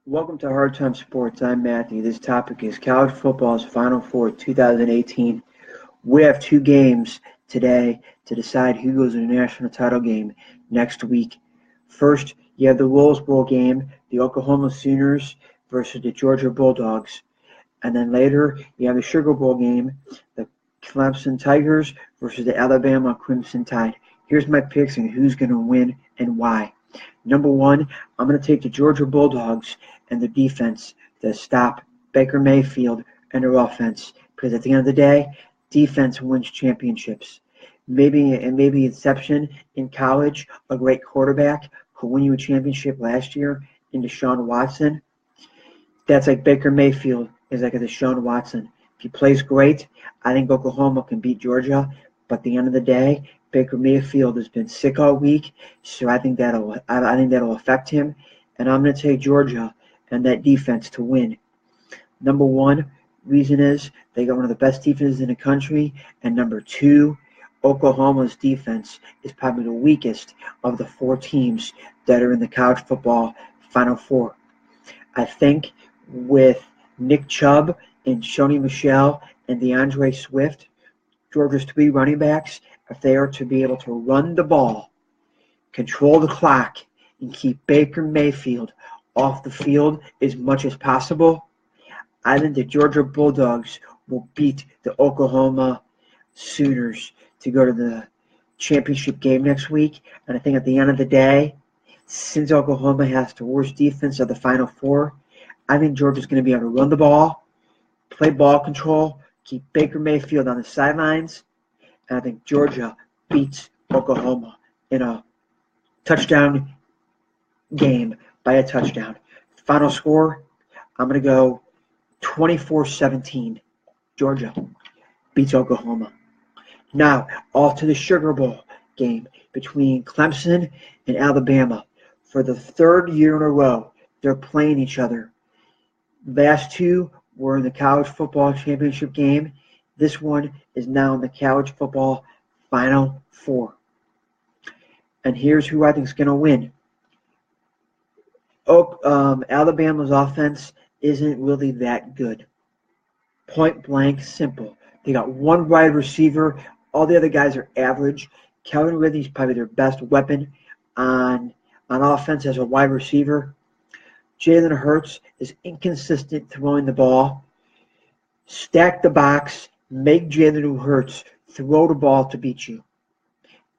Welcome to Hard Time Sports. I'm Matthew. This topic is college football's Final Four 2018. We have two games today to decide who goes to the national title game next week. First, you have the Rose Bowl game, the Oklahoma Sooners versus the Georgia Bulldogs. And then later, you have the Sugar Bowl game, the Clemson Tigers versus the Alabama Crimson Tide. Here's my picks and who's going to win and why. Number one, I'm going to take the Georgia Bulldogs and the defense to stop Baker Mayfield and their offense. Because at the end of the day, defense wins championships. Maybe exception in college, a great quarterback who won you a championship last year in Deshaun Watson. That's like Baker Mayfield is like a Deshaun Watson. If he plays great, I think Oklahoma can beat Georgia. But at the end of the day, Baker Mayfield has been sick all week, so I think that'll affect him. And I'm going to take Georgia and that defense to win. Number one reason is they got one of the best defenses in the country, and number two, Oklahoma's defense is probably the weakest of the four teams that are in the college football Final Four. I think with Nick Chubb and Shoney Michel and DeAndre Swift, Georgia's three running backs, if they are to be able to run the ball, control the clock, and keep Baker Mayfield off the field as much as possible, I think the Georgia Bulldogs will beat the Oklahoma Sooners to go to the championship game next week. And I think at the end of the day, since Oklahoma has the worst defense of the Final Four, I think Georgia's going to be able to run the ball, play ball control, keep Baker Mayfield on the sidelines, and I think Georgia beats Oklahoma in a touchdown game by a touchdown. Final score, I'm going to go 24-17. Georgia beats Oklahoma. Now, off to the Sugar Bowl game between Clemson and Alabama. For the third year in a row, they're playing each other. Last two were in the college football championship game. This one is now in the college football Final Four. And here's who I think is going to win. Alabama's offense isn't really that good. Point blank, simple. They got one wide receiver. All the other guys are average. Calvin Ridley's probably their best weapon on offense as a wide receiver. Jalen Hurts is inconsistent throwing the ball. Stack the box. Make Jalen Hurts throw the ball to beat you.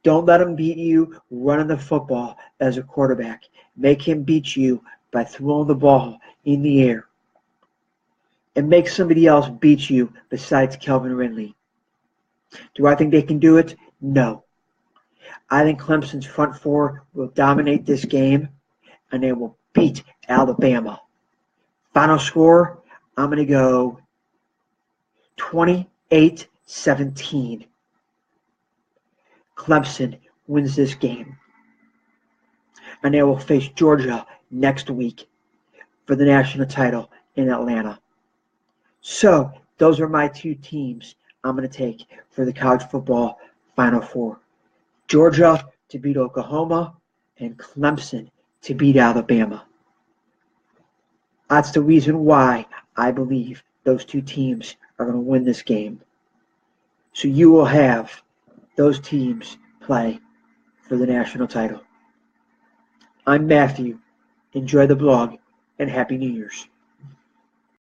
Don't let him beat you running the football as a quarterback. Make him beat you by throwing the ball in the air. And make somebody else beat you besides Calvin Ridley. Do I think they can do it? No. I think Clemson's front four will dominate this game, and they will beat Alabama. Final score, I'm going to go 28-17. Clemson wins this game. And they will face Georgia next week for the national title in Atlanta. So, those are my two teams I'm going to take for the college football Final Four. Georgia to beat Oklahoma and Clemson to beat Alabama. That's the reason why I believe those two teams are going to win this game. So you will have those teams play for the national title. I'm Matthew. Enjoy the blog and Happy New Year's.